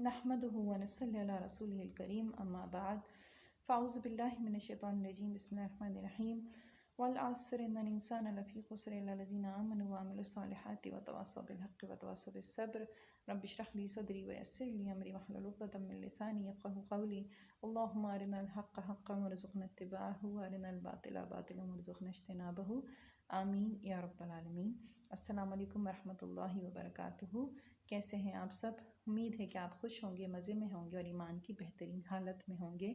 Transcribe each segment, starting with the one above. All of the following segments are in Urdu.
نحمده ونصلي على رسوله الكريم اما بعد فاعوذ بالله من الشیطان الرجیم بسم اللہ الرحمن الرحیم والعصر ان الانسان لفی خسر الا الذين آمنوا وعملوا الصالحات وتواصوا بالحق وتواصوا بالصبر رب اشرح لي صدري ويسر لي امري واحلل عقدة من لساني يفقهوا قولي اللهم ارنا الحق حقا وارزقنا اتباعه وارنا الباطل باطلا وارزقنا اجتنابه آمین یا رب العالمین۔ السلام علیکم ورحمۃ اللہ وبرکاتہ۔ کیسے ہیں آپ سب؟ امید ہے کہ آپ خوش ہوں گے، مزے میں ہوں گے اور ایمان کی بہترین حالت میں ہوں گے۔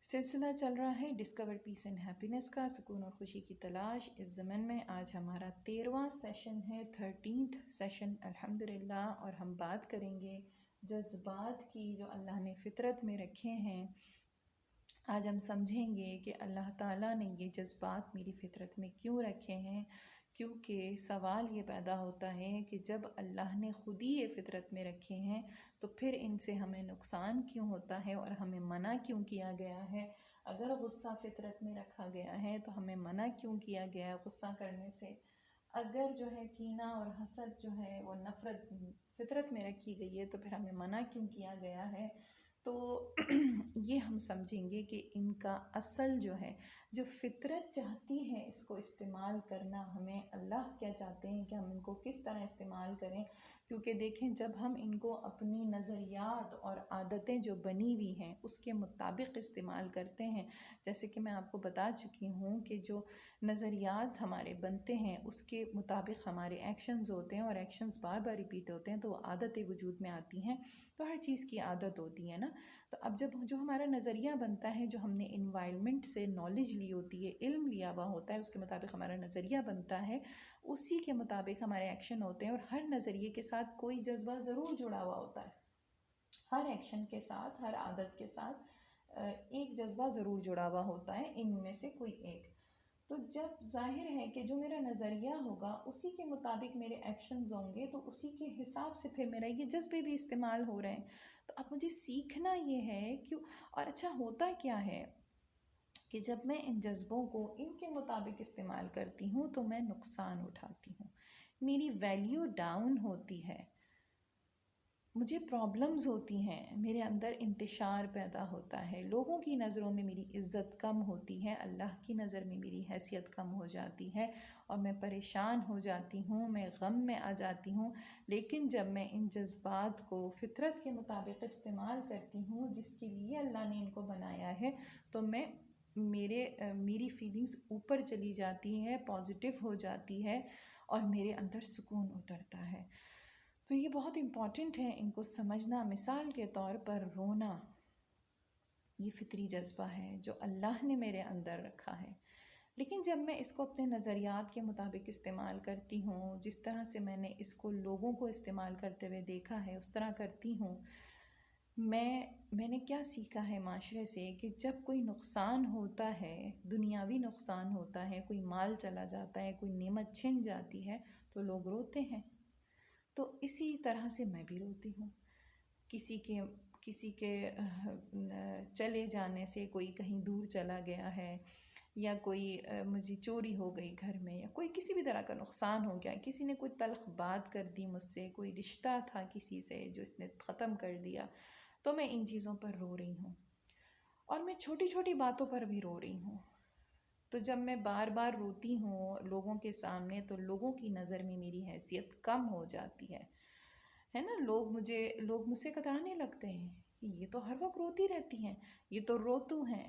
سلسلہ چل رہا ہے ڈسکور پیس اینڈ ہیپینس کا، سکون اور خوشی کی تلاش اس ضمن میں۔ آج ہمارا 13واں سیشن ہے، 13th سیشن الحمدللہ، اور ہم بات کریں گے جذبات کی جو اللہ نے فطرت میں رکھے ہیں۔ آج ہم سمجھیں گے کہ اللہ تعالیٰ نے یہ جذبات میری فطرت میں کیوں رکھے ہیں، کیونکہ سوال یہ پیدا ہوتا ہے کہ جب اللہ نے خود ہی یہ فطرت میں رکھے ہیں تو پھر ان سے ہمیں نقصان کیوں ہوتا ہے اور ہمیں منع کیوں کیا گیا ہے؟ اگر غصہ فطرت میں رکھا گیا ہے تو ہمیں منع کیوں کیا گیا ہے غصہ کرنے سے؟ اگر جو ہے کینہ اور حسد جو ہے وہ نفرت فطرت میں رکھی گئی ہے تو پھر ہمیں منع کیوں کیا گیا ہے؟ تو یہ ہم سمجھیں گے کہ ان کا اصل جو ہے، جو فطرت چاہتی ہے اس کو استعمال کرنا، ہمیں اللہ کیا چاہتے ہیں کہ ہم ان کو کس طرح استعمال کریں۔ کیونکہ دیکھیں، جب ہم ان کو اپنی نظریات اور عادتیں جو بنی ہوئی ہیں اس کے مطابق استعمال کرتے ہیں، جیسے کہ میں آپ کو بتا چکی ہوں کہ جو نظریات ہمارے بنتے ہیں اس کے مطابق ہمارے ایکشنز ہوتے ہیں، اور ایکشنز بار بار ریپیٹ ہوتے ہیں تو وہ عادتیں وجود میں آتی ہیں۔ تو ہر چیز کی عادت ہوتی ہے نا۔ تو اب جب جو ہمارا نظریہ بنتا ہے، جو ہم نے انوائرمنٹ سے نالج لی ہوتی ہے، علم لیا ہوا ہوتا ہے، اس کے مطابق ہمارا نظریہ بنتا ہے، اسی کے مطابق ہمارے ایکشن ہوتے ہیں۔ اور ہر نظریے کے ساتھ کوئی جذبہ ضرور جڑا ہوا ہوتا ہے، ہر ایکشن کے ساتھ، ہر عادت کے ساتھ ایک جذبہ ضرور جڑا ہوا ہوتا ہے، ان میں سے کوئی ایک۔ تو جب ظاہر ہے کہ جو میرا نظریہ ہوگا اسی کے مطابق میرے ایکشنز ہوں گے، تو اسی کے حساب سے پھر میرا یہ جذبے بھی استعمال ہو رہے ہیں۔ تو اب مجھے سیکھنا یہ ہے کیوں، اور اچھا ہوتا کیا ہے کہ جب میں ان جذبوں کو ان کے مطابق استعمال کرتی ہوں تو میں نقصان اٹھاتی ہوں، میری ویلیو ڈاؤن ہوتی ہے، مجھے پرابلمز ہوتی ہیں، میرے اندر انتشار پیدا ہوتا ہے، لوگوں کی نظروں میں میری عزت کم ہوتی ہے، اللہ کی نظر میں میری حیثیت کم ہو جاتی ہے، اور میں پریشان ہو جاتی ہوں، میں غم میں آ جاتی ہوں۔ لیکن جب میں ان جذبات کو فطرت کے مطابق استعمال کرتی ہوں جس کے لیے اللہ نے ان کو بنایا ہے، تو میری فیلنگز اوپر چلی جاتی ہے، پازیٹیو ہو جاتی ہے، اور میرے اندر سکون اترتا ہے۔ تو یہ بہت امپورٹنٹ ہے ان کو سمجھنا۔ مثال کے طور پر رونا، یہ فطری جذبہ ہے جو اللہ نے میرے اندر رکھا ہے، لیکن جب میں اس کو اپنے نظریات کے مطابق استعمال کرتی ہوں، جس طرح سے میں نے اس کو لوگوں کو استعمال کرتے ہوئے دیکھا ہے اس طرح کرتی ہوں۔ میں نے کیا سیکھا ہے معاشرے سے کہ جب کوئی نقصان ہوتا ہے، دنیاوی نقصان ہوتا ہے، کوئی مال چلا جاتا ہے، کوئی نعمت چھن جاتی ہے، تو لوگ روتے ہیں۔ تو اسی طرح سے میں بھی روتی ہوں۔ کسی کے چلے جانے سے، کوئی کہیں دور چلا گیا ہے، یا کوئی مجھے چوری ہو گئی گھر میں، یا کوئی کسی بھی طرح کا نقصان ہو گیا، کسی نے کوئی تلخ بات کر دی مجھ سے، کوئی رشتہ تھا کسی سے جو اس نے ختم کر دیا، تو میں ان چیزوں پر رو رہی ہوں، اور میں چھوٹی چھوٹی باتوں پر بھی رو رہی ہوں۔ تو جب میں بار بار روتی ہوں لوگوں کے سامنے تو لوگوں کی نظر میں میری حیثیت کم ہو جاتی ہے نا۔ لوگ مجھ سے کترانے لگتے ہیں، یہ تو ہر وقت روتی رہتی ہیں، یہ تو روتو ہیں،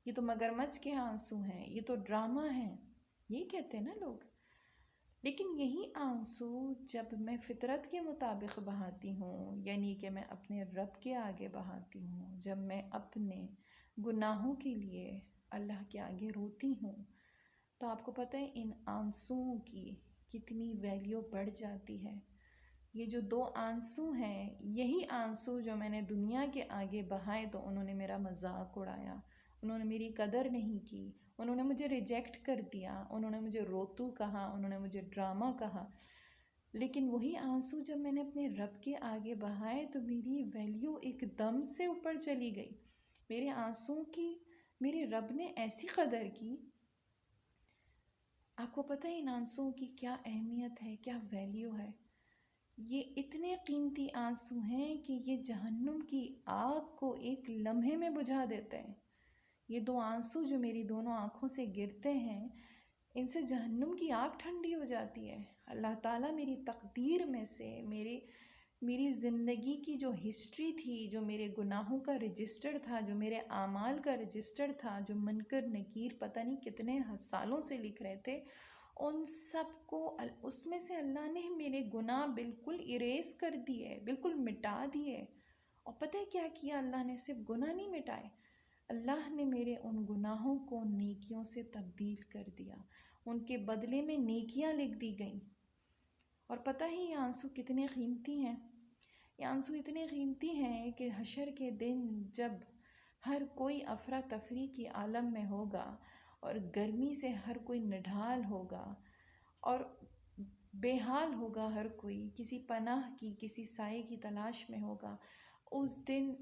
یہ تو مگرمچھ کے آنسو ہیں، یہ تو ڈرامہ ہیں، یہی کہتے ہیں نا لوگ۔ لیکن یہی آنسو جب میں فطرت کے مطابق بہاتی ہوں، یعنی کہ میں اپنے رب کے آگے بہاتی ہوں، جب میں اپنے گناہوں کے لیے اللہ کے آگے روتی ہوں، تو آپ کو پتہ ہے ان آنسوؤں کی کتنی ویلیو بڑھ جاتی ہے۔ یہ جو 2 آنسو ہیں، یہی آنسو جو میں نے دنیا کے آگے بہائے تو انہوں نے میرا مذاق اڑایا، انہوں نے میری قدر نہیں کی، انہوں نے مجھے ریجیکٹ کر دیا، انہوں نے مجھے روتو کہا، انہوں نے مجھے ڈرامہ کہا۔ لیکن وہی آنسو جب میں نے اپنے رب کے آگے بہائے تو میری ویلیو ایک دم سے اوپر چلی گئی۔ میرے آنسو کی میرے رب نے ایسی قدر کی۔ آپ کو پتہ ہے ان آنسوؤں کی کیا اہمیت ہے، کیا ویلیو ہے؟ یہ اتنے قیمتی آنسو ہیں کہ یہ جہنم کی آگ کو ایک لمحے میں بجھا دیتے ہیں۔ یہ 2 آنسو جو میری دونوں آنکھوں سے گرتے ہیں، ان سے جہنم کی آگ ٹھنڈی ہو جاتی ہے۔ اللہ تعالیٰ میری تقدیر میں سے میری زندگی کی جو ہسٹری تھی، جو میرے گناہوں کا رجسٹر تھا، جو میرے اعمال کا رجسٹر تھا، جو منکر نکیر پتہ نہیں کتنے سالوں سے لکھ رہے تھے، ان سب کو اس میں سے اللہ نے میرے گناہ بالکل اریز کر دیے، بالکل مٹا دیے۔ اور پتہ ہے کیا کیا اللہ نے؟ صرف گناہ نہیں مٹائے، اللہ نے میرے ان گناہوں کو نیکیوں سے تبدیل کر دیا، ان کے بدلے میں نیکیاں لکھ دی گئیں۔ اور پتہ ہی یہ آنسو کتنے قیمتی ہیں؟ یہ آنسو اتنے قیمتی ہیں کہ حشر کے دن جب ہر کوئی افراتفری کی عالم میں ہوگا اور گرمی سے ہر کوئی نڈھال ہوگا اور بے حال ہوگا، ہر کوئی کسی پناہ کی، کسی سائے کی تلاش میں ہوگا، اس دن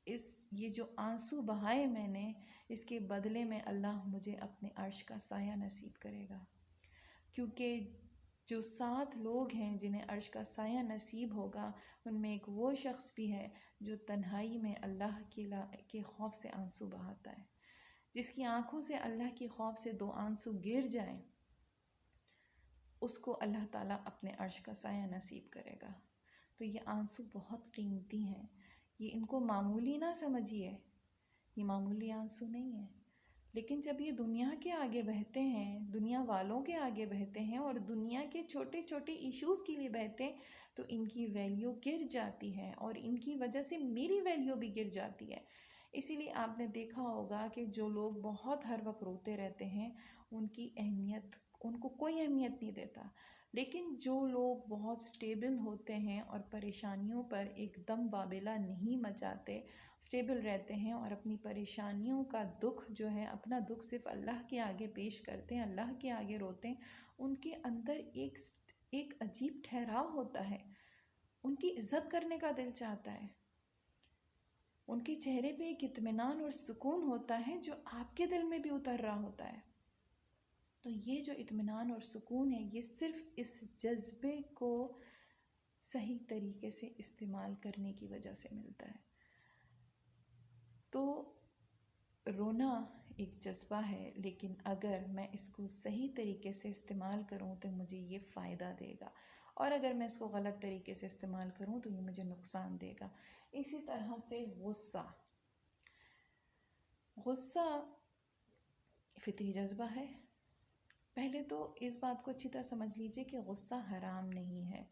یہ جو آنسو بہائے میں نے، اس کے بدلے میں اللہ مجھے اپنے عرش کا سایہ نصیب کرے گا۔ کیونکہ جو 7 لوگ ہیں جنہیں عرش کا سایہ نصیب ہوگا، ان میں ایک وہ شخص بھی ہے جو تنہائی میں اللہ کے خوف سے آنسو بہاتا ہے۔ جس کی آنکھوں سے اللہ کے خوف سے 2 آنسو گر جائیں، اس کو اللہ تعالیٰ اپنے عرش کا سایہ نصیب کرے گا۔ تو یہ آنسو بہت قیمتی ہیں، یہ ان کو معمولی نہ سمجھیے، یہ معمولی آنسو نہیں ہیں۔ لیکن جب یہ دنیا کے آگے بہتے ہیں، دنیا والوں کے آگے بہتے ہیں اور دنیا کے چھوٹے چھوٹے ایشوز کے لیے بہتے ہیں، تو ان کی ویلیو گر جاتی ہے اور ان کی وجہ سے میری ویلیو بھی گر جاتی ہے۔ اسی لیے آپ نے دیکھا ہوگا کہ جو لوگ بہت ہر وقت روتے رہتے ہیں، ان کو کوئی اہمیت نہیں دیتا۔ لیکن جو لوگ بہت سٹیبل ہوتے ہیں اور پریشانیوں پر ایک دم وابلہ نہیں مچاتے، سٹیبل رہتے ہیں اور اپنی پریشانیوں کا دکھ جو ہے، اپنا دکھ صرف اللہ کے آگے پیش کرتے ہیں، اللہ کے آگے روتے ہیں، ان کے اندر ایک عجیب ٹھہراؤ ہوتا ہے، ان کی عزت کرنے کا دل چاہتا ہے، ان کے چہرے پہ ایک اطمینان اور سکون ہوتا ہے جو آپ کے دل میں بھی اتر رہا ہوتا ہے۔ تو یہ جو اطمینان اور سکون ہے، یہ صرف اس جذبے کو صحیح طریقے سے استعمال کرنے کی وجہ سے ملتا ہے۔ تو رونا ایک جذبہ ہے، لیکن اگر میں اس کو صحیح طریقے سے استعمال کروں تو مجھے یہ فائدہ دے گا، اور اگر میں اس کو غلط طریقے سے استعمال کروں تو یہ مجھے نقصان دے گا۔ اسی طرح سے غصہ فطری جذبہ ہے۔ پہلے تو اس بات کو اچھی طرح سمجھ لیجئے کہ غصہ حرام نہیں ہے۔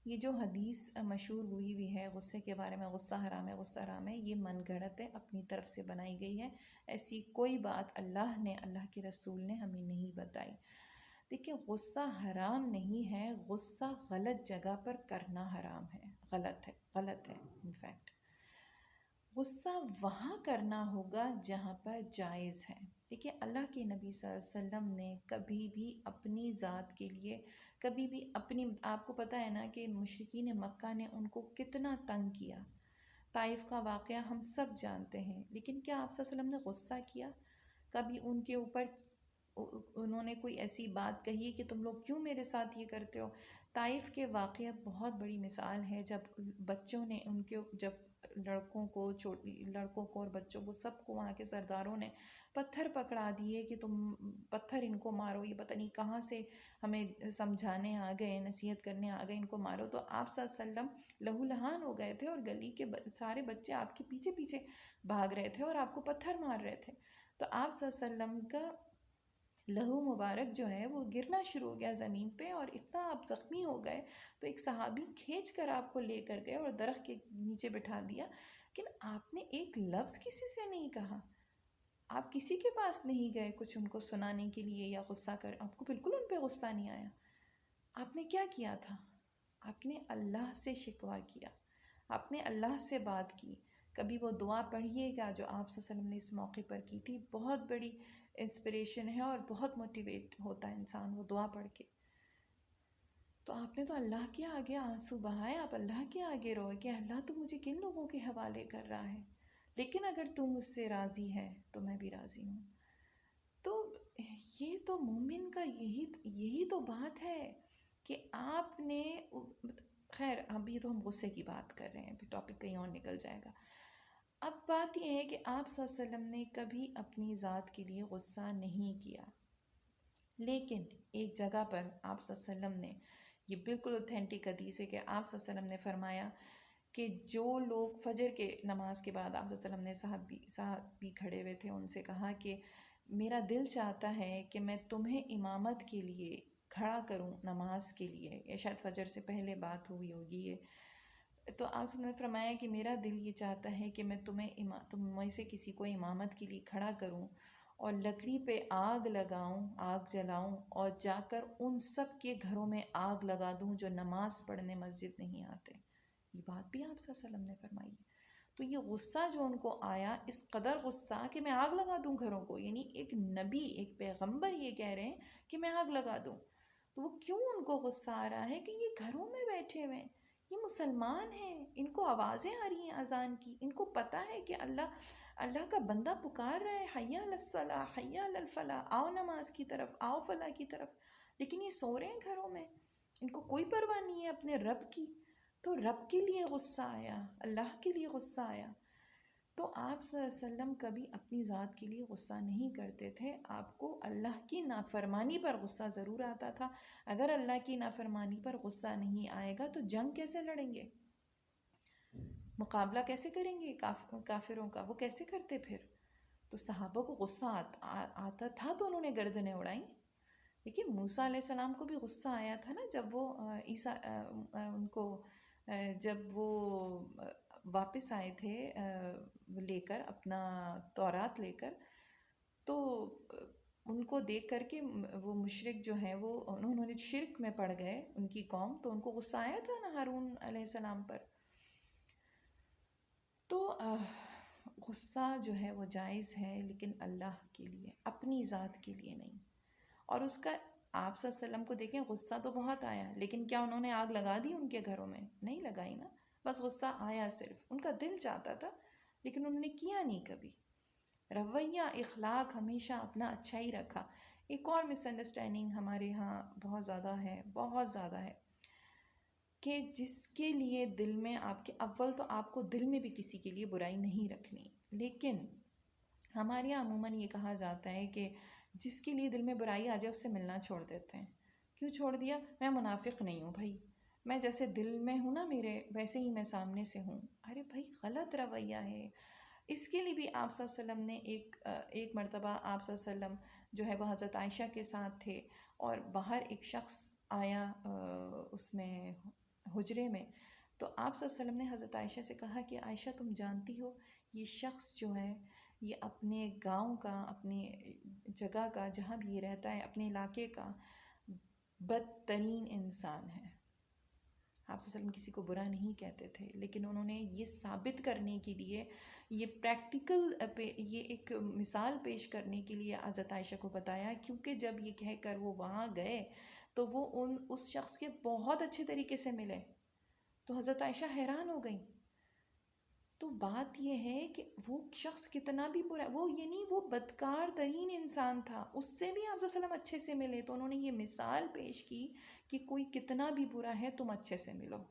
یہ جو حدیث مشہور ہوئی ہے غصے کے بارے میں، غصہ حرام ہے، غصہ حرام ہے، یہ من گھڑت ہے، اپنی طرف سے بنائی گئی ہے۔ ایسی کوئی بات اللہ کے رسول نے ہمیں نہیں بتائی۔ دیکھیں، غصہ حرام نہیں ہے، غصہ غلط جگہ پر کرنا حرام ہے، غلط ہے انفیکٹ۔ غصہ وہاں کرنا ہوگا جہاں پر جائز ہے۔ دیکھیں، اللہ کے نبی صلی اللہ علیہ وسلم نے کبھی بھی اپنی ذات کے لیے، کبھی بھی آپ کو پتہ ہے نا کہ مشرکین مکہ نے ان کو کتنا تنگ کیا۔ طائف کا واقعہ ہم سب جانتے ہیں، لیکن کیا آپ صلی اللہ علیہ وسلم نے غصہ کیا؟ کبھی ان کے اوپر انہوں نے کوئی ایسی بات کہی کہ تم لوگ کیوں میرے ساتھ یہ کرتے ہو؟ طائف کے واقعہ بہت بڑی مثال ہے، جب بچوں نے جب لڑکوں کو اور بچوں کو، سب کو وہاں کے سرداروں نے پتھر پکڑا دیے کہ تم پتھر ان کو مارو، یہ پتہ نہیں کہاں سے ہمیں سمجھانے آ گئے، نصیحت کرنے آ گئے، ان کو مارو۔ تو آپ صلی اللہ علیہ وسلم لہو لہان ہو گئے تھے اور گلی کے سارے بچے آپ کے پیچھے پیچھے بھاگ رہے تھے اور آپ کو پتھر مار رہے تھے۔ تو آپ صلی اللہ علیہ وسلم کا لہو مبارک جو ہے وہ گرنا شروع ہو گیا زمین پہ، اور اتنا آپ زخمی ہو گئے تو ایک صحابی کھینچ کر آپ کو لے کر گئے اور درخت کے نیچے بٹھا دیا، لیکن آپ نے ایک لفظ کسی سے نہیں کہا، آپ کسی کے پاس نہیں گئے کچھ ان کو سنانے کے لیے یا غصہ کر، آپ کو بالکل ان پہ غصہ نہیں آیا۔ آپ نے کیا کیا تھا؟ آپ نے اللہ سے شکوہ کیا، آپ نے اللہ سے بات کی۔ کبھی وہ دعا پڑھیے گا جو آپ صلی اللہ علیہ وسلم نے اس موقع پر کی تھی، بہت بڑی انسپریشن ہے اور بہت موٹیویٹ ہوتا ہے انسان وہ دعا پڑھ کے۔ تو آپ نے تو اللہ کے آگے آنسو بہائے، آپ اللہ کے آگے روئے کہ اللہ تو مجھے کن لوگوں کے حوالے کر رہا ہے، لیکن اگر تم مجھ سے راضی ہے تو میں بھی راضی ہوں۔ تو یہ تو مومن کا یہی تو بات ہے کہ آپ نے خیر ابھی تو ہم غصے کی بات کر رہے ہیں، پھر ٹاپک کہیں اور نکل جائے گا۔ اب بات یہ ہے کہ آپ صلی اللہ علیہ وسلم نے کبھی اپنی ذات کے لیے غصہ نہیں کیا، لیکن ایک جگہ پر آپ صلی اللہ علیہ وسلم نے، یہ بالکل اوتھینٹک حدیث ہے کہ آپ صلی اللہ علیہ وسلم نے فرمایا کہ جو لوگ فجر کے نماز کے بعد آپ صلی اللہ علیہ وسلم نے صحابی کھڑے ہوئے تھے، ان سے کہا کہ میرا دل چاہتا ہے کہ میں تمہیں امامت کے لیے کھڑا کروں نماز کے لیے، یا شاید فجر سے پہلے بات ہوئی ہوگی یہ، تو آپ صلی اللہ علیہ وسلم نے فرمایا کہ میرا دل یہ چاہتا ہے کہ میں تم میں سے کسی کو امامت کے لیے کھڑا کروں اور لکڑی پہ آگ لگاؤں، آگ جلاؤں، اور جا کر ان سب کے گھروں میں آگ لگا دوں جو نماز پڑھنے مسجد نہیں آتے۔ یہ بات بھی آپ صلی اللہ علیہ وسلم نے فرمائی ہے۔ تو یہ غصہ جو ان کو آیا، اس قدر غصہ کہ میں آگ لگا دوں گھروں کو، یعنی ایک نبی، ایک پیغمبر یہ کہہ رہے ہیں کہ میں آگ لگا دوں، تو وہ کیوں ان کو غصہ آ رہا ہے کہ یہ گھروں میں بیٹھے ہوئے ہیں، یہ مسلمان ہیں، ان کو آوازیں آ رہی ہیں اذان کی، ان کو پتہ ہے کہ اللہ کا بندہ پکار رہا ہے، حی علی الصلاح، حی علی الفلاح، آؤ نماز کی طرف، آؤ فلاح کی طرف، لیکن یہ سو رہے ہیں گھروں میں، ان کو کوئی پرواہ نہیں ہے اپنے رب کی۔ تو رب کے لیے غصہ آیا، اللہ کے لیے غصہ آیا۔ تو آپ صلی اللہ علیہ وسلم کبھی اپنی ذات کے لیے غصہ نہیں کرتے تھے، آپ کو اللہ کی نافرمانی پر غصہ ضرور آتا تھا۔ اگر اللہ کی نافرمانی پر غصہ نہیں آئے گا تو جنگ کیسے لڑیں گے، مقابلہ کیسے کریں گے کافروں کا، وہ کیسے کرتے پھر؟ تو صحابہ کو غصہ آتا تھا تو انہوں نے گردنیں اڑائیں۔ دیکھیے موسیٰ علیہ السلام کو بھی غصہ آیا تھا نا، جب وہ ان کو جب وہ واپس آئے تھے لے کر اپنا تورات لے کر، تو ان کو دیکھ کر کے وہ مشرک جو ہیں وہ انہوں نے شرک میں پڑ گئے، ان کی قوم، تو ان کو غصہ آیا تھا نا ہارون علیہ السلام پر۔ تو غصہ جو ہے وہ جائز ہے، لیکن اللہ کے لیے، اپنی ذات کے لیے نہیں۔ اور اس کا آپ صلی اللہ علیہ وسلم کو دیکھیں، غصہ تو بہت آیا، لیکن کیا انہوں نے آگ لگا دی ان کے گھروں میں؟ نہیں لگائی نا، بس غصہ آیا، صرف ان کا دل چاہتا تھا، لیکن انہوں نے کیا نہیں کبھی۔ رویہ، اخلاق ہمیشہ اپنا اچھا ہی رکھا۔ ایک اور مس انڈرسٹینڈنگ ہمارے ہاں بہت زیادہ ہے، بہت زیادہ ہے، کہ جس کے لیے دل میں آپ کے، اول تو آپ کو دل میں بھی کسی کے لیے برائی نہیں رکھنی، لیکن ہمارے یہاں عموماً یہ کہا جاتا ہے کہ جس کے لیے دل میں برائی آ جائے اس سے ملنا چھوڑ دیتے ہیں۔ کیوں چھوڑ دیا؟ میں منافق نہیں ہوں بھائی، میں جیسے دل میں ہوں نا میرے، ویسے ہی میں سامنے سے ہوں۔ ارے بھائی غلط رویہ ہے۔ اس کے لیے بھی آپ صلی اللہ علیہ وسلم نے ایک مرتبہ آپ صلی اللہ علیہ وسلم جو ہے وہ حضرت عائشہ کے ساتھ تھے، اور باہر ایک شخص آیا اس میں حجرے میں، تو آپ صلی اللہ علیہ وسلم نے حضرت عائشہ سے کہا کہ عائشہ تم جانتی ہو یہ شخص جو ہے یہ اپنے گاؤں کا، اپنی جگہ کا، جہاں بھی یہ رہتا ہے، اپنے علاقے کا بدترین انسان ہے۔ آپ صلی اللہ علیہ وسلم کسی کو برا نہیں کہتے تھے، لیکن انہوں نے یہ ثابت کرنے کے لیے، یہ پریکٹیکل یہ ایک مثال پیش کرنے کے لیے حضرت عائشہ کو بتایا، کیونکہ جب یہ کہہ کر وہ وہاں گئے تو وہ اس شخص کے بہت اچھے طریقے سے ملے، تو حضرت عائشہ حیران ہو گئیں۔ تو بات یہ ہے کہ وہ شخص کتنا بھی برا، وہ یعنی وہ بدکار ترین انسان تھا، اس سے بھی آپ صلی اللہ علیہ وسلم اچھے سے ملے، تو انہوں نے یہ مثال پیش کی کہ کوئی کتنا بھی برا ہے تم اچھے سے ملو۔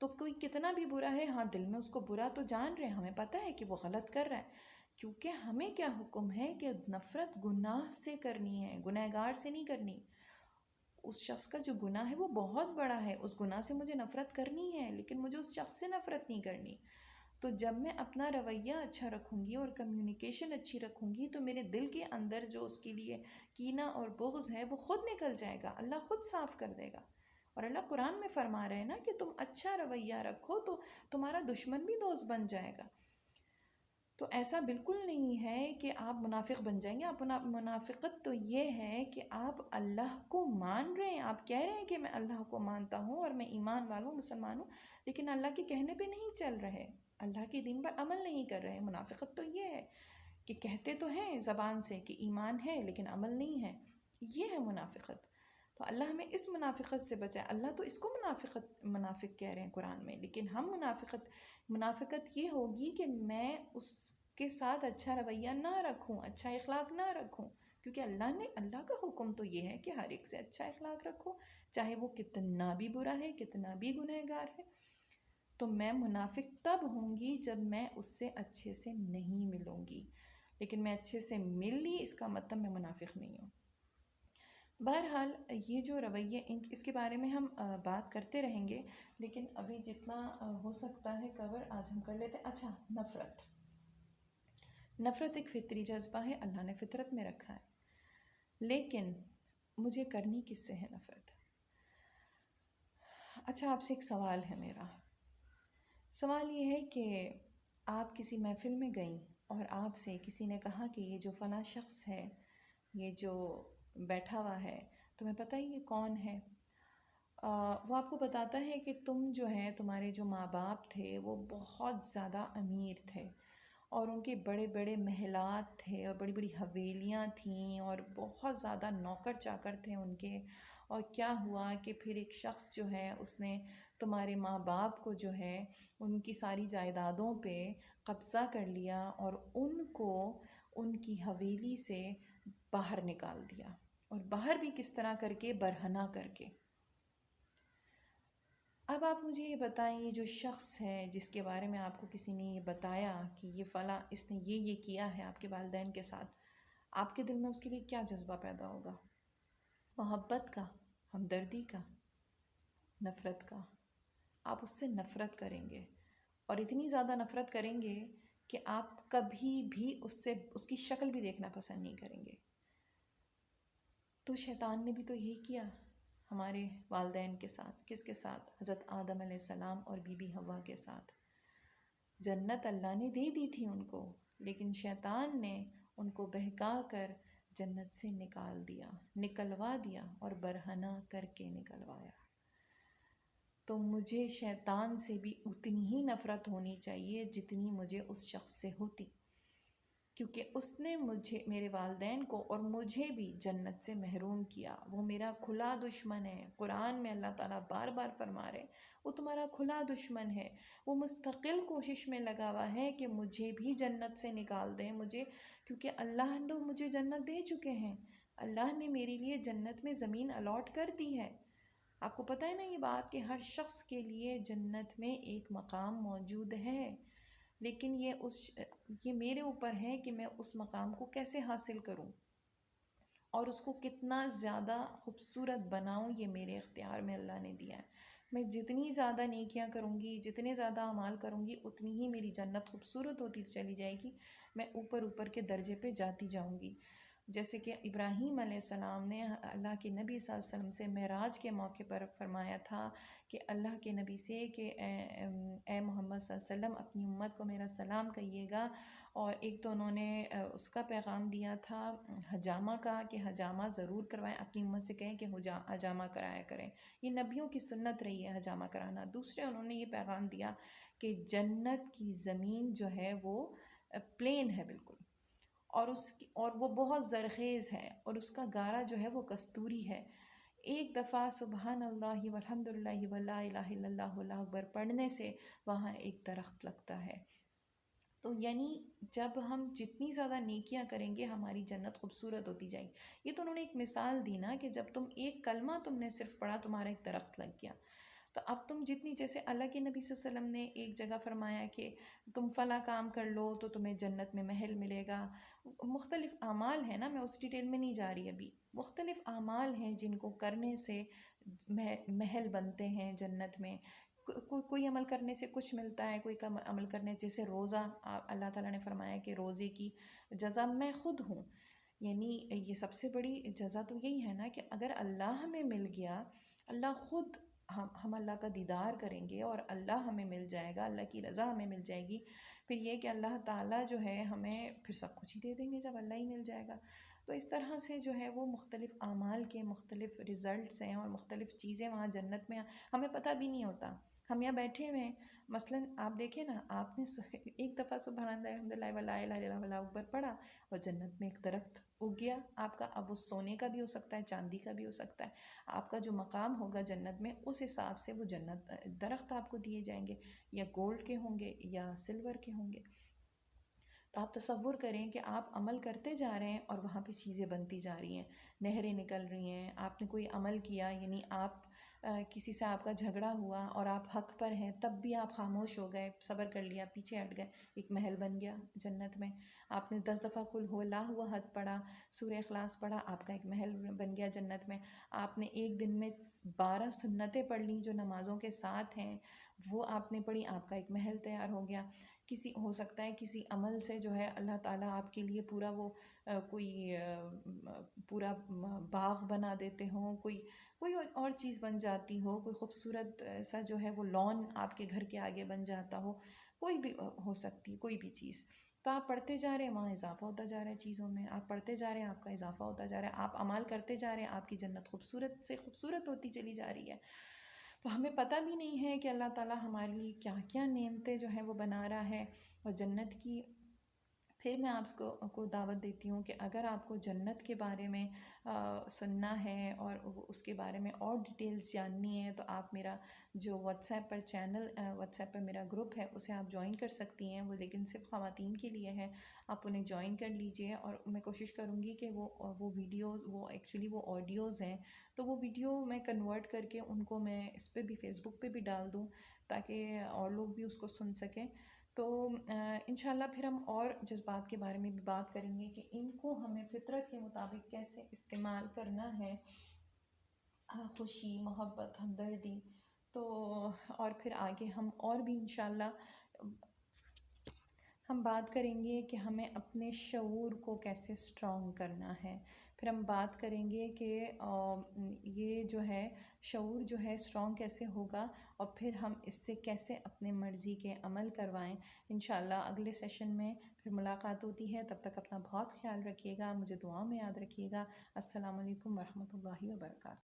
تو کوئی کتنا بھی برا ہے، ہاں دل میں اس کو برا تو جان رہے ہیں، ہمیں پتہ ہے کہ وہ غلط کر رہا ہے، کیونکہ ہمیں کیا حکم ہے کہ نفرت گناہ سے کرنی ہے، گنہگار سے نہیں کرنی۔ اس شخص کا جو گناہ ہے وہ بہت بڑا ہے، اس گناہ سے مجھے نفرت کرنی ہے، لیکن مجھے اس شخص سے نفرت نہیں کرنی۔ تو جب میں اپنا رویہ اچھا رکھوں گی اور کمیونیکیشن اچھی رکھوں گی تو میرے دل کے اندر جو اس کے لیے کینہ اور بغض ہے وہ خود نکل جائے گا، اللہ خود صاف کر دے گا۔ اور اللہ قرآن میں فرما رہے ہیں نا کہ تم اچھا رویہ رکھو تو تمہارا دشمن بھی دوست بن جائے گا۔ تو ایسا بالکل نہیں ہے کہ آپ منافق بن جائیں گے۔ آپ منافقت تو یہ ہے کہ آپ اللہ کو مان رہے ہیں، آپ کہہ رہے ہیں کہ میں اللہ کو مانتا ہوں اور میں ایمان والوں مسلمان ہوں، لیکن اللہ کے کہنے پہ نہیں چل رہے، اللہ کے دین پر عمل نہیں کر رہے۔ منافقت تو یہ ہے کہ کہتے تو ہیں زبان سے کہ ایمان ہے لیکن عمل نہیں ہے، یہ ہے منافقت۔ تو اللہ ہمیں اس منافقت سے بچائے۔ اللہ تو اس کو منافق کہہ رہے ہیں قرآن میں، لیکن ہم منافقت یہ ہوگی کہ میں اس کے ساتھ اچھا رویہ نہ رکھوں، اچھا اخلاق نہ رکھوں، کیونکہ اللہ کا حکم تو یہ ہے کہ ہر ایک سے اچھا اخلاق رکھو، چاہے وہ کتنا بھی برا ہے، کتنا بھی گنہگار ہے۔ تو میں منافق تب ہوں گی جب میں اس سے اچھے سے نہیں ملوں گی، لیکن میں اچھے سے مل لی اس کا مطلب میں منافق نہیں ہوں۔ بہرحال یہ جو رویے اس کے بارے میں ہم بات کرتے رہیں گے، لیکن ابھی جتنا ہو سکتا ہے کور آج ہم کر لیتے ہیں۔ اچھا، نفرت ایک فطری جذبہ ہے، اللہ نے فطرت میں رکھا ہے، لیکن مجھے کرنی کس سے ہے نفرت؟ اچھا، آپ سے ایک سوال ہے میرا۔ سوال یہ ہے کہ آپ کسی محفل میں گئیں اور آپ سے کسی نے کہا کہ یہ جو فلاں شخص ہے، یہ جو بیٹھا ہوا ہے، تمہیں پتہ ہی یہ کون ہے؟ وہ آپ کو بتاتا ہے کہ تم جو ہے، تمہارے جو ماں باپ تھے وہ بہت زیادہ امیر تھے، اور ان کے بڑے بڑے محلات تھے اور بڑی بڑی حویلیاں تھیں اور بہت زیادہ نوکر چاکر تھے ان کے، اور کیا ہوا کہ پھر ایک شخص جو ہے اس نے تمہارے ماں باپ کو جو ہے ان کی ساری جائیدادوں پہ قبضہ کر لیا اور ان کو ان کی حویلی سے باہر نکال دیا، اور باہر بھی کس طرح کر کے؟ برہنہ کر کے۔ اب آپ مجھے یہ بتائیں، یہ جو شخص ہے جس کے بارے میں آپ کو کسی نے یہ بتایا کہ یہ فلاں اس نے یہ کیا ہے آپ کے والدین کے ساتھ، آپ کے دل میں اس کے لیے کیا جذبہ پیدا ہوگا؟ محبت کا، ہمدردی کا، نفرت کا؟ آپ اس سے نفرت کریں گے، اور اتنی زیادہ نفرت کریں گے کہ آپ کبھی بھی اس کی شکل بھی دیکھنا پسند نہیں کریں گے۔ تو شیطان نے بھی تو یہی کیا ہمارے والدین کے ساتھ۔ کس کے ساتھ؟ حضرت آدم علیہ السلام اور بی بی حوا کے ساتھ۔ جنت اللہ نے دے دی تھی ان کو، لیکن شیطان نے ان کو بہکا کر جنت سے نکلوا دیا اور برہنہ کر کے نکلوایا۔ تو مجھے شیطان سے بھی اتنی ہی نفرت ہونی چاہیے جتنی مجھے اس شخص سے ہوتی، کیونکہ اس نے میرے والدین کو اور مجھے بھی جنت سے محروم کیا۔ وہ میرا کھلا دشمن ہے۔ قرآن میں اللہ تعالیٰ بار بار فرما رہے وہ تمہارا کھلا دشمن ہے، وہ مستقل کوشش میں لگا ہوا ہے کہ مجھے بھی جنت سے نکال دیں، کیونکہ اللہ نے مجھے جنت دے چکے ہیں، اللہ نے میرے لیے جنت میں زمین الاٹ کر دی ہے۔ آپ کو پتہ ہے نا یہ بات کہ ہر شخص کے لیے جنت میں ایک مقام موجود ہے، لیکن یہ میرے اوپر ہے کہ میں اس مقام کو کیسے حاصل کروں اور اس کو کتنا زیادہ خوبصورت بناؤں، یہ میرے اختیار میں اللہ نے دیا ہے۔ میں جتنی زیادہ نیکیاں کروں گی، جتنے زیادہ اعمال کروں گی، اتنی ہی میری جنت خوبصورت ہوتی چلی جائے گی، میں اوپر کے درجے پہ جاتی جاؤں گی۔ جیسے کہ ابراہیم علیہ السلام نے اللہ کے نبی صلی اللہ علیہ وسلم سے معراج کے موقع پر فرمایا تھا کہ اللہ کے نبی سے کہ اے محمد صلی اللہ علیہ وسلم اپنی امت کو میرا سلام کہیے گا، اور ایک تو انہوں نے اس کا پیغام دیا تھا حجامہ کا کہ حجامہ ضرور کروائیں، اپنی امت سے کہیں کہ حجامہ کرایا کریں، یہ نبیوں کی سنت رہی ہے حجامہ کرانا۔ دوسرے انہوں نے یہ پیغام دیا کہ جنت کی زمین جو ہے وہ پلین ہے بالکل، اور وہ بہت زرخیز ہے، اور اس کا گارا جو ہے وہ کستوری ہے۔ ایک دفعہ سبحان اللہ والحمد للہ ولا الہ الا اللہ واللہ اکبر پڑھنے سے وہاں ایک درخت لگتا ہے۔ تو یعنی جب ہم جتنی زیادہ نیکیاں کریں گے ہماری جنت خوبصورت ہوتی جائے گی۔ یہ تو انہوں نے ایک مثال دی نا کہ جب تم ایک کلمہ تم نے صرف پڑھا تمہارا ایک درخت لگ گیا، تو اب تم جتنی، جیسے اللہ کے نبی صلی اللہ علیہ وسلم نے ایک جگہ فرمایا کہ تم فلاں کام کر لو تو تمہیں جنت میں محل ملے گا۔ مختلف اعمال ہیں نا، میں اس ڈیٹیل میں نہیں جا رہی ابھی، مختلف اعمال ہیں جن کو کرنے سے محل بنتے ہیں جنت میں۔ کوئی عمل کرنے سے کچھ ملتا ہے، کوئی عمل کرنے جیسے روزہ، اللہ تعالیٰ نے فرمایا کہ روزے کی جزا میں خود ہوں، یعنی یہ سب سے بڑی جزا تو یہی ہے نا کہ اگر اللہ ہمیں مل گیا، اللہ خود، ہم اللہ کا دیدار کریں گے اور اللہ ہمیں مل جائے گا، اللہ کی رضا ہمیں مل جائے گی، پھر یہ کہ اللہ تعالیٰ جو ہے ہمیں پھر سب کچھ ہی دے دیں گے جب اللہ ہی مل جائے گا۔ تو اس طرح سے جو ہے وہ مختلف اعمال کے مختلف رزلٹس ہیں اور مختلف چیزیں وہاں جنت میں ہمیں پتہ بھی نہیں ہوتا۔ ہم یہاں بیٹھے ہوئے ہیں، مثلاً آپ دیکھیں نا، آپ نے ایک دفعہ سبحان اللہ الحمد للہ ولا الہ الا اللہ واللہ اکبر پڑھا اور جنت میں ایک درخت اگ گیا آپ کا۔ اب وہ سونے کا بھی ہو سکتا ہے، چاندی کا بھی ہو سکتا ہے، آپ کا جو مقام ہوگا جنت میں اس حساب سے وہ درخت آپ کو دیے جائیں گے، یا گولڈ کے ہوں گے یا سلور کے ہوں گے۔ تو آپ تصور کریں کہ آپ عمل کرتے جا رہے ہیں اور وہاں پہ چیزیں بنتی جا رہی ہیں، نہریں نکل رہی ہیں، آپ نے کوئی عمل کیا، یعنی آپ کسی سے آپ کا جھگڑا ہوا اور آپ حق پر ہیں، تب بھی آپ خاموش ہو گئے، صبر کر لیا، پیچھے ہٹ گئے، ایک محل بن گیا جنت میں۔ آپ نے 10 دفعہ قل هو اللہ احد پڑھا، سورہ اخلاص پڑھا، آپ کا ایک محل بن گیا جنت میں۔ آپ نے ایک دن میں 12 سنتیں پڑھ لیں جو نمازوں کے ساتھ ہیں، وہ آپ نے پڑھی، آپ کا ایک محل تیار ہو گیا۔ کسی ہو سکتا ہے کسی عمل سے جو ہے اللہ تعالیٰ آپ کے لیے پورا وہ کوئی پورا باغ بنا دیتے ہوں، کوئی اور چیز بن جاتی ہو، کوئی خوبصورت سا جو ہے وہ لان آپ کے گھر کے آگے بن جاتا ہو، کوئی بھی ہو سکتی کوئی بھی چیز۔ تو آپ پڑھتے جا رہے ہیں، وہاں اضافہ ہوتا جا رہا ہے چیزوں میں، آپ پڑھتے جا رہے ہیں، آپ کا اضافہ ہوتا جا رہا ہے، آپ اعمال کرتے جا رہے ہیں، آپ کی جنت خوبصورت سے خوبصورت ہوتی چلی جا رہی ہے۔ تو ہمیں پتہ بھی نہیں ہے کہ اللہ تعالیٰ ہمارے لیے کیا کیا نعمتیں جو ہیں وہ بنا رہا ہے اور جنت کی۔ پھر میں آپ کو دعوت دیتی ہوں کہ اگر آپ کو جنت کے بارے میں سننا ہے اور اس کے بارے میں اور ڈیٹیلز جاننی ہے، تو آپ میرا جو واٹس ایپ پر میرا گروپ ہے اسے آپ جوائن کر سکتی ہیں، وہ لیکن صرف خواتین کے لیے ہے، آپ انہیں جوائن کر لیجئے۔ اور میں کوشش کروں گی کہ وہ ویڈیو ایکچولی وہ آڈیوز ہیں، تو وہ ویڈیو میں کنورٹ کر کے ان کو میں اس پہ بھی فیس بک پہ بھی ڈال دوں تاکہ اور لوگ بھی اس کو سن سکیں۔ تو انشاءاللہ پھر ہم اور جذبات کے بارے میں بھی بات کریں گے کہ ان کو ہمیں فطرت کے مطابق کیسے استعمال کرنا ہے، خوشی، محبت، ہمدردی۔ تو اور پھر آگے ہم اور بھی انشاءاللہ ہم بات کریں گے کہ ہمیں اپنے شعور کو کیسے اسٹرانگ کرنا ہے۔ پھر ہم بات کریں گے کہ یہ جو ہے شعور جو ہے اسٹرانگ کیسے ہوگا، اور پھر ہم اس سے کیسے اپنے مرضی کے عمل کروائیں۔ انشاءاللہ اگلے سیشن میں پھر ملاقات ہوتی ہے، تب تک اپنا بہت خیال رکھیے گا، مجھے دعاؤں میں یاد رکھیے گا۔ السلام علیکم ورحمۃ اللہ وبرکاتہ۔